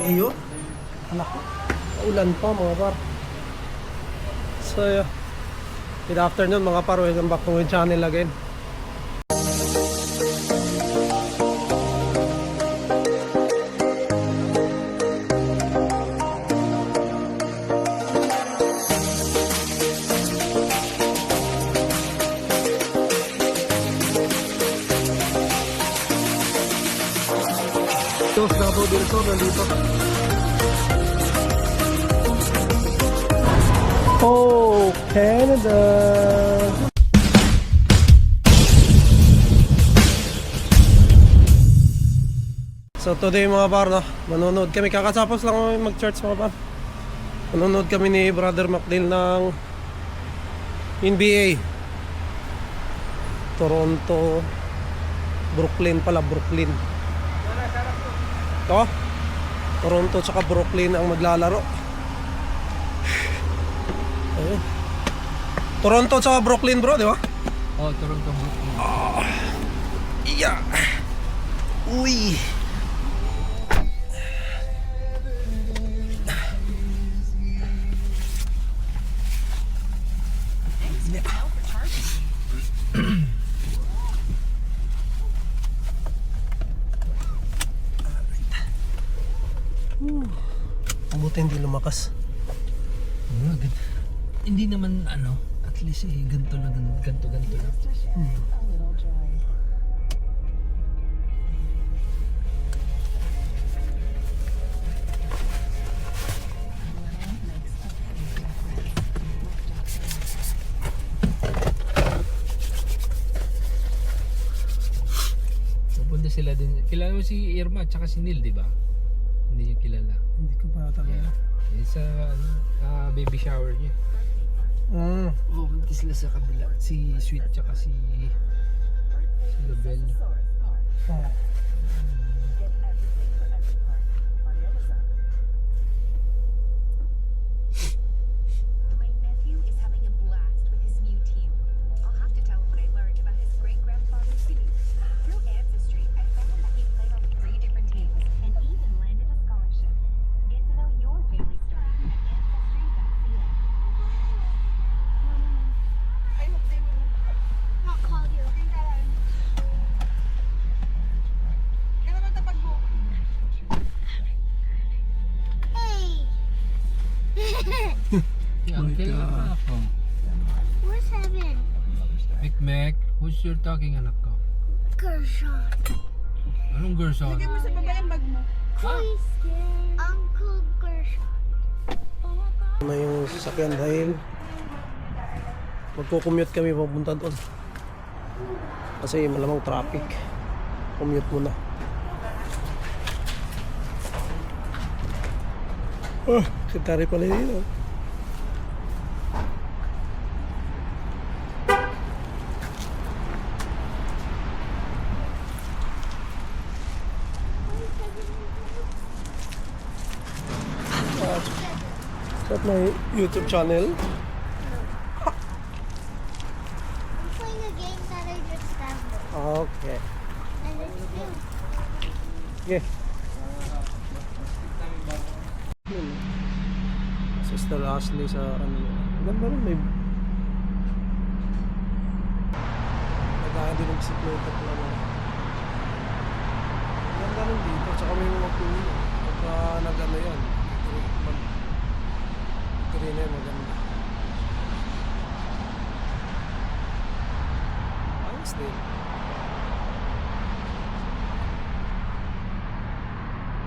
Iyo. Anak ko. Ulan pa mga par. So yeah. Good afternoon mga par. Welcome back to my channel again. Dos Davao del Sur nandito. Oh, Canada! So today mga par, no, manonood kami. Kakatapos lang kami mag-church mga par. Manonood kami ni Brother McNeil ng NBA. Toronto, Brooklyn pala, Brooklyn. Ito, Toronto tsaka Brooklyn ang maglalaro. Ayun. Toronto tsaka Brooklyn bro, di ba? Oh, Toronto, Brooklyn. Iya. Uy. Buti hindi lumakas. Hindi naman at least ganito na. Pupunta sila din. Kilala mo si Irma at saka si Neil, di ba? Hindi niya kilala. Hindi ko pa talaga. Sa baby shower niya. Pupunta sila sa kabila. Si Sweet tsaka si Lobel. Oh. My nephew is having a blast with his new team. I'll have to tell him what I learned about his great-grandfather's team. Through Ancestry, I found that he played on 3 different teams and even landed a scholarship. Get to know your family story at Ancestry.ca. I hope they will not call you. Kaya naman tapag mo. Hey! Where's Heaven? Mcmac, who's your talking anak ko? Gershon. Anong Gerson? Lagyan mo sa baba yung bag mo. Please, Uncle Gershon. Na yung sasakyan dahil magko-commute kami papunta doon. Kasi malamang traffic. Commute muna. Kitari pala yun. At my YouTube channel. I'm playing a game that I just downloaded. Okay. And it's new. Okay. Sister Ashley sa ganda rin may nagkakandi ng bisikleta po ganda rin dito tsaka may mga puno pagka nagano yan green yan maganda ayos din.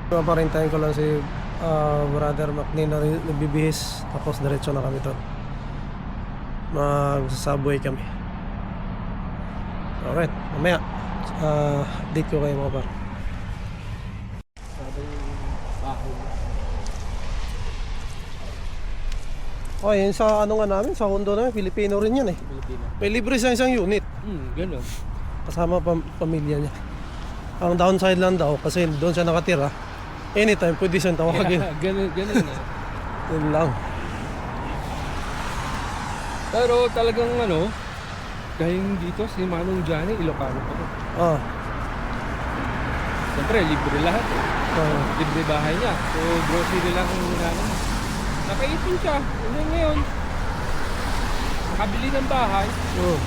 Paparintahin ko lang si Brother McNeil na nagbibihis tapos diretso na kami doon. Magsasubway kami. Alright, mamaya update ko kayo mga par. Oh, yun sa ano nga namin, sa Hondo namin, Filipino rin yan eh. Pilipino. May libre sa isang unit Gano'n. kasama pamilya niya. Ang downside lang daw kasi doon siya nakatira. Anytime pwede siyang tawagin. Ganun na. Yun lang. Pero talagang dahil dito si Manong Johnny, Ilocano pa rin. Ah, Siyempre, libre lahat. Oo. Libre bahay niya. So, grocery lang ang ano. Nakaipon siya. Hanggang ngayon. Nakabili ng bahay. Oo.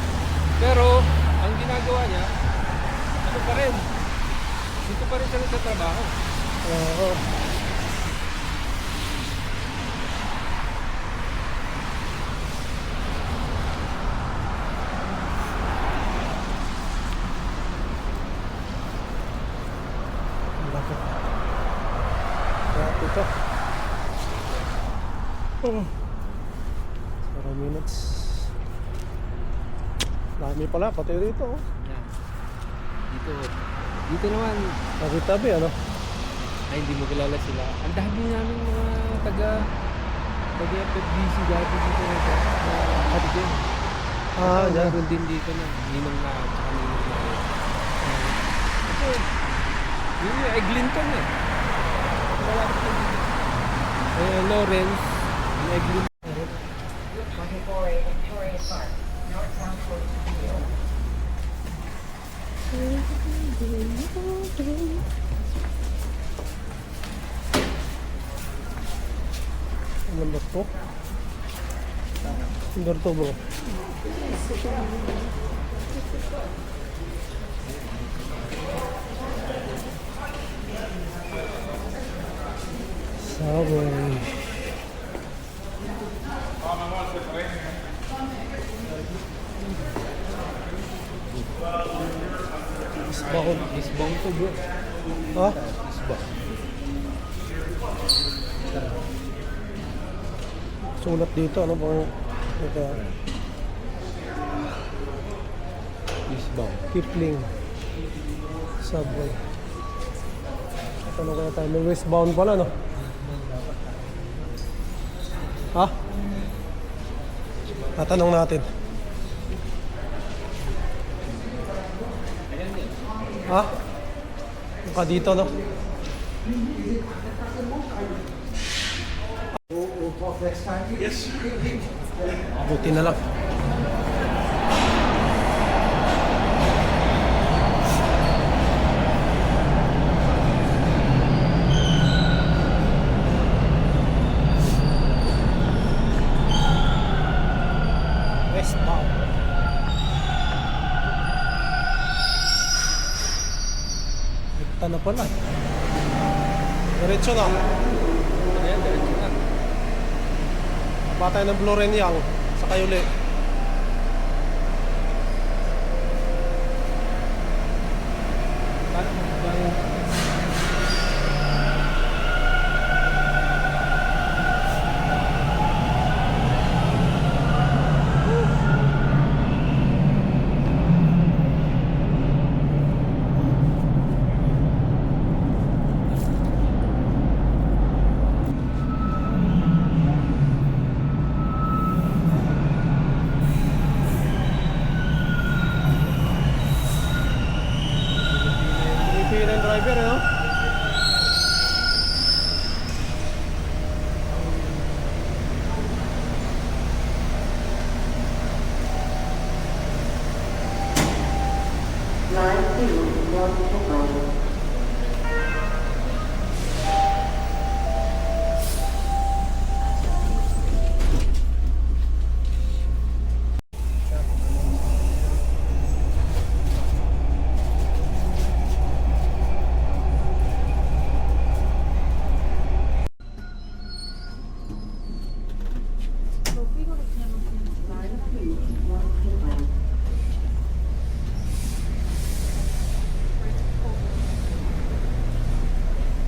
Pero, ang ginagawa niya, ano pa rin? Dito pa rin siya nagtatrabaho. Oo. Lapit. Lapit ito. Oh. 0 minutes. Dami pala, pati rito. Oh. Yan. Dito. Dito naman. Tabi-tabi, ano? Ay, hindi mo kilala sila. Ang dami namin mga taga-FFBC dati dito na ito. Kapatid. Ah, yan. Meron din dito na. Ninong na at saka ninong na. Ito. Yun yung Eglinton eh. Malapit na dito. Lawrence. Yung Eglinton. 24A Victoria Park, northbound towards Studio. Ano ba ito? Under to bro. Subway. Isbahon. Isbong to bro. Ha? Isbong. Sulat dito, ano ba? Ito, Isbong. Kipling. Subway. Tanong kaya tayo, may westbound pala, no? Ha? Tatanong natin. Ha? Yung ka dito, no? Buti na lang. Westbound. Ito na pala. Diretso na. Ayan, diretso na. Patay ng Blorenyang sa Kayuli. Paano mo ba yung... Filipino driver, no?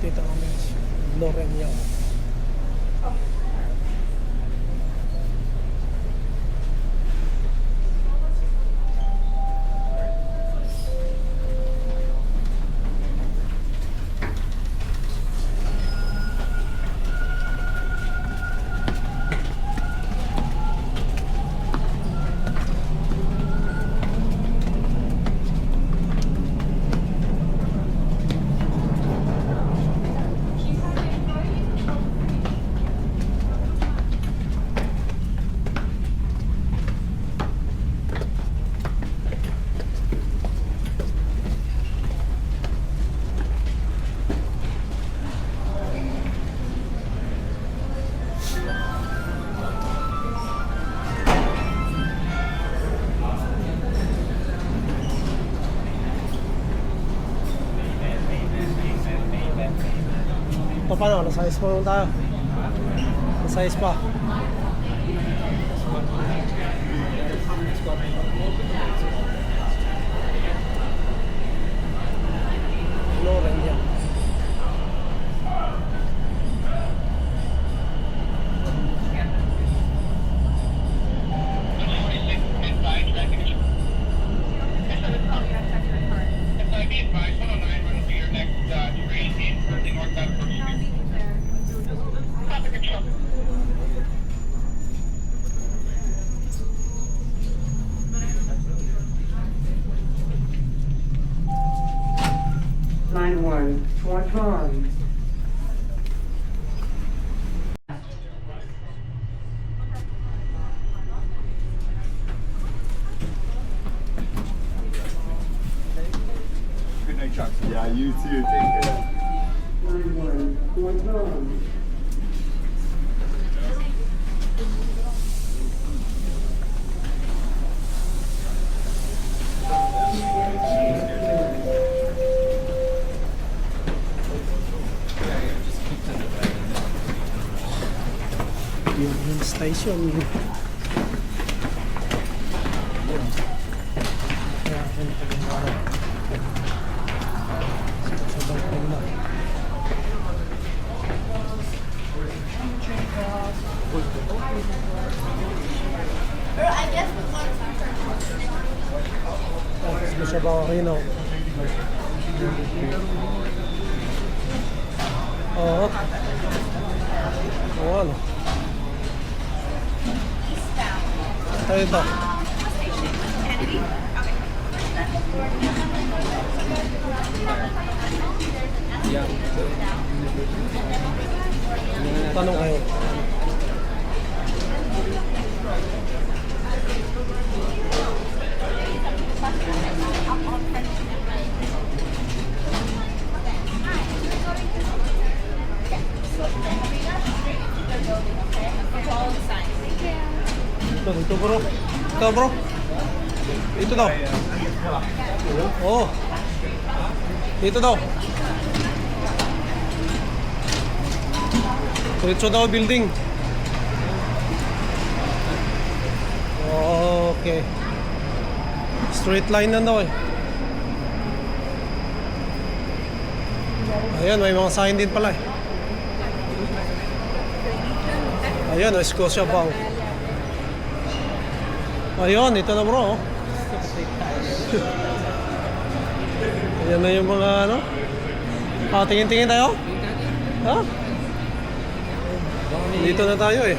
Dito kami sa Blorenyang. Ito pa no, nasa size pa naman tayo. Nasa size pa. Loren yan. Line 1, Swanton. Good night, Chuck. Yeah, you too. Take care. Line 1, Swanton. Union Station. Kaya, yun pa yung araw. Sa bangkay na. Tapos ko siya baka kinaw. Oo. Oo, ano. Tayo ito. Yeah. Tanong kayo. Dito bro. Ito bro. Dito daw. Oh. Dito daw. Diretso daw building. Okay. Straight line na daw eh. Ayan, may mga sign din pala eh. Ayan, Scotia Bank. Ayun, ito na bro. Ayan na yung mga ano. Tingin-tingin tayo. Ha? Dito na tayo eh.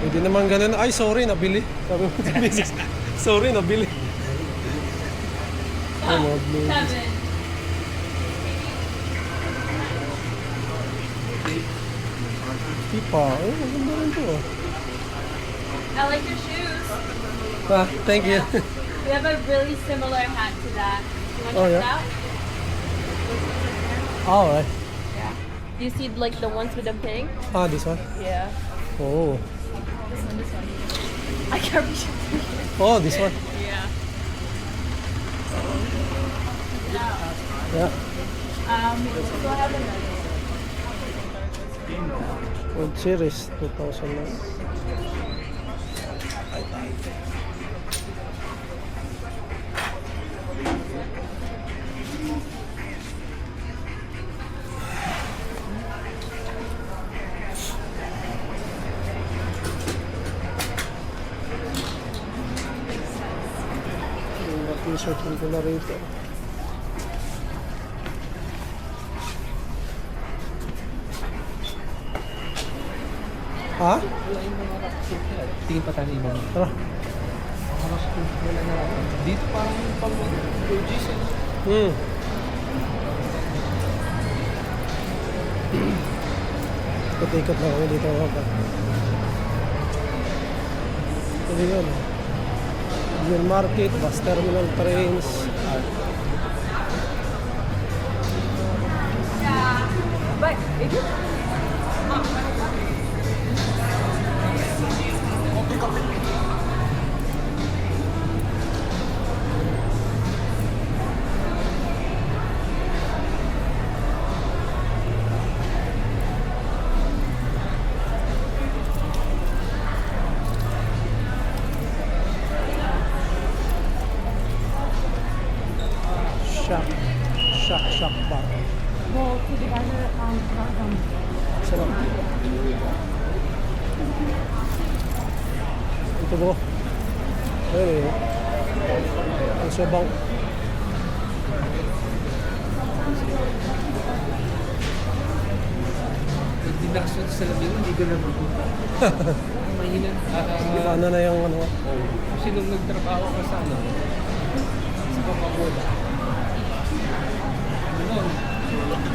Hindi naman ganun. Ay, sorry, nabili. Sabi mo, sorry, nabili. Ay, mga blue. Tipa. Ay, maganda rin to. I like your shoes. Ah, thank you. We have a really similar hat to that. You want to Oh, check yeah? it out? Alright. Yeah. Do you see like the ones with the pink? Ah, this one? Yeah. Oh. This one. I can't reach it. Oh, this one? Yeah. Yeah. So I have another. World Series 2009. Yung t-shirt ko na rito. Ha? Tingin pa tayo ibang. Tara. Wala na. Dito parang pang OGs eh. Ikot-ikot lang ako dito mga pa. Ito yun. Union Market, Bus Terminal Trains. But if you Shack bar. Well, to the guy that got them. Sarap. Ito bro. Ayun eh. Ang sabaw. Hindi nakasunod sa labing, hindi ko na mabuta. Mahina. Ano na yung ano? Kasi nung nagtrabaho ka sa ano, sa Papagoda. Noon,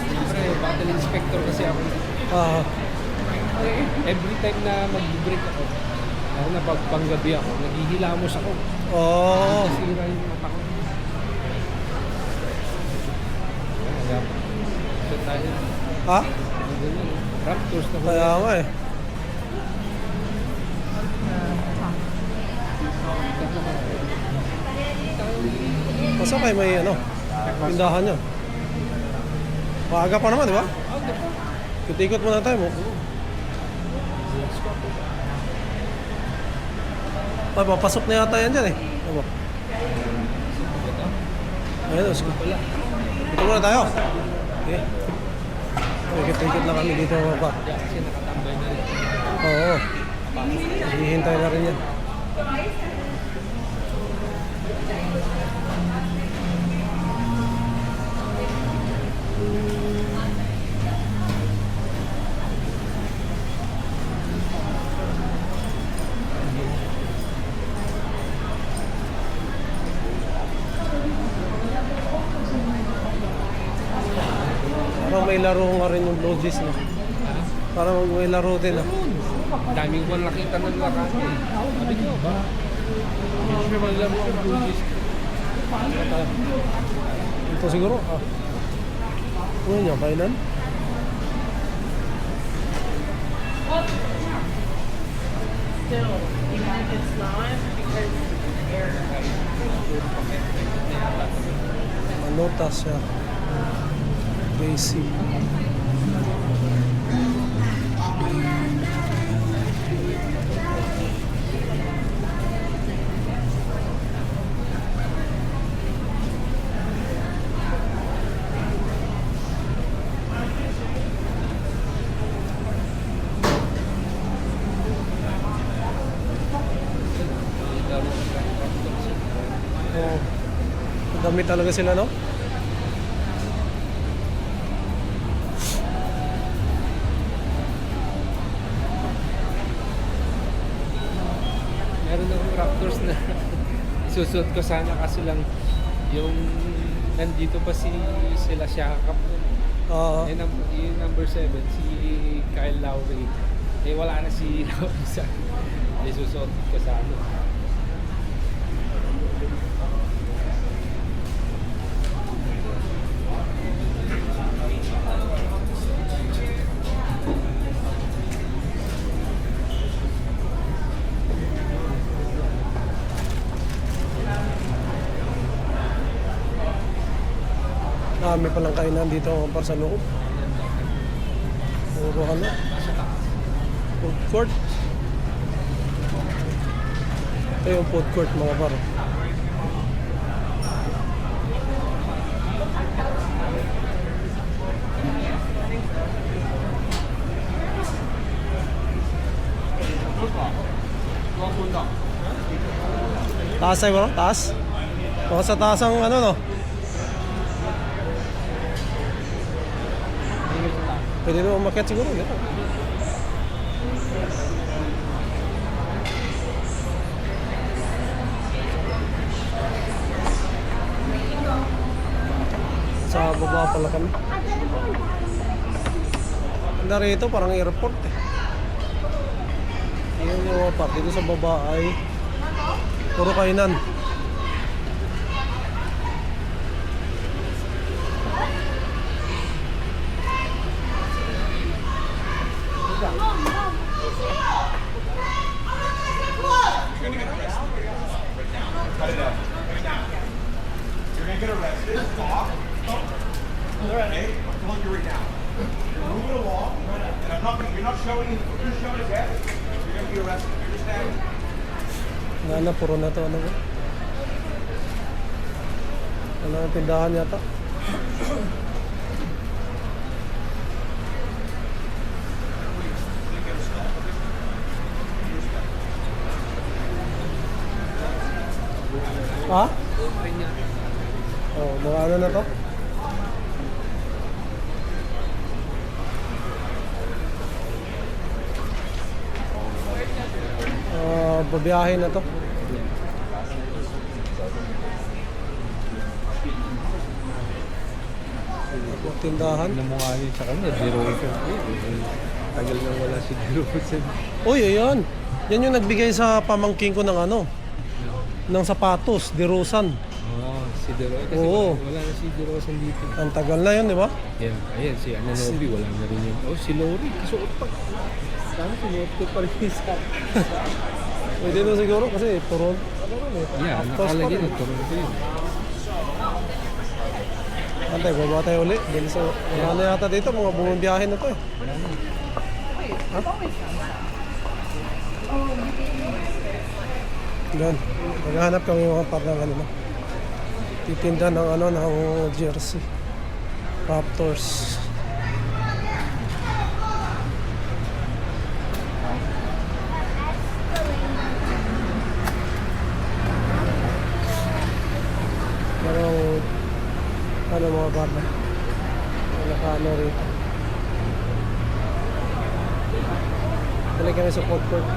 siyempre, battle inspector kasi ako. Ah, Every time na mag-break ako, lalo na pag panggabi ako, naghihilamos ako. oh. Nasira yung mata ko. Kaya, so tayo, Ha? ganyan, Raptors na Kaya nga eh. Basta kayo may ano, tindahan nyo. Maaga pa naman, di ba? Ikot-ikot muna tayo mo. Ay, papasok na yata yan dyan eh. Ano ba? Ayun, sige. Dito muna tayo. Okay. Ikot-ikot lang kami dito ba? kasi nakatambay na rin. Oo. Hihintay na rin yan. Parang may laro nga rin yung Logis na. Parang may laro din ah. Daming ko nakita ng lakas eh. Sabi ko ba? Hindi naman lang ko Bugis. Ito siguro ah. Ano niya, kainan? Manotas siya. Basic. Oh, dami talaga sila, no? Meron akong Raptors na isusuot ko sana kasi lang yung nandito pa sila Shakap nun. Oo. Yung number 7, si Kyle Lowry. Eh wala na si Lowry sa isusuot ko sana. Dami palang kainan dito para sa loob. Puro ano? Food court. Ito yung food court mga paro. Taas tayo bro? Taas? Baka sa taas ang ano no? Pwede na umakyat siguro. Dito. Sa baba pala kami. Ganda rito parang airport eh. Yan yung mga part. Dito sa baba ay puro kainan. You're gonna get arrested. Stop. Okay? I'm telling you right now. You're moving along, and I'm not gonna, you're not showing, you're showing his head. You're gonna be arrested. You understand? Puro na to ano ba? Ano ang tindahan yata? Ha? Oh, mga ano na to? Babiyahe na to. Tindahan. Ano mo nga yun sa kanya, Jerosen. Tagal nang wala si Jerosen. Uy, ayan. Yan yung nagbigay sa pamangking ko ng ano, ng sapatos, Derosan. Oh, si Jerosen. Kasi Oo. wala na si Jerosen dito. Ang tagal na yun, di ba? Ayan, ayan si Ananobi, wala na rin yun. Oh, si Lori, kasuot pa. Sana sinuot ko pa rin isa. Pwede na siguro kasi Toronto. Ano rin eh. Yeah, Actors pa nakalagay rin. na Toronto yun. Antay, baba tayo uli. Dahil sa, wala na yata dito, mga bumabiyahe na to eh. Ha? Yan. Maghahanap kami mga parang ano na. Titinda ng ano, ng jersey. Raptors. Parang ano mga bata. Naka-ano rito. Balik kami sa food court.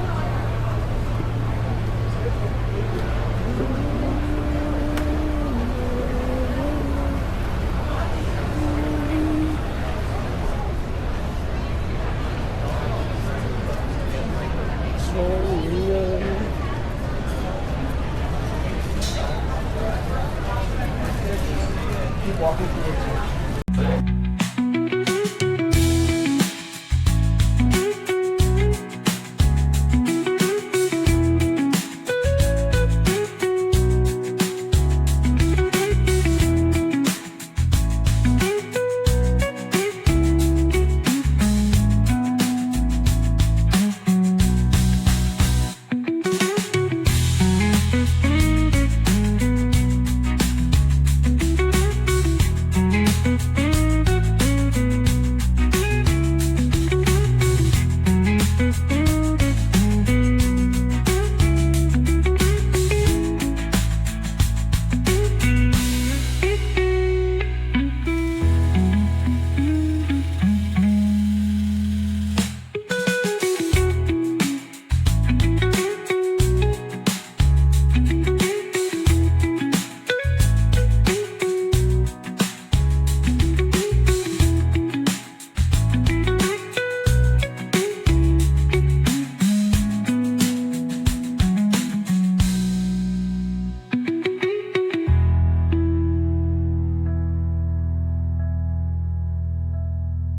So, yun. Keep walking towards you.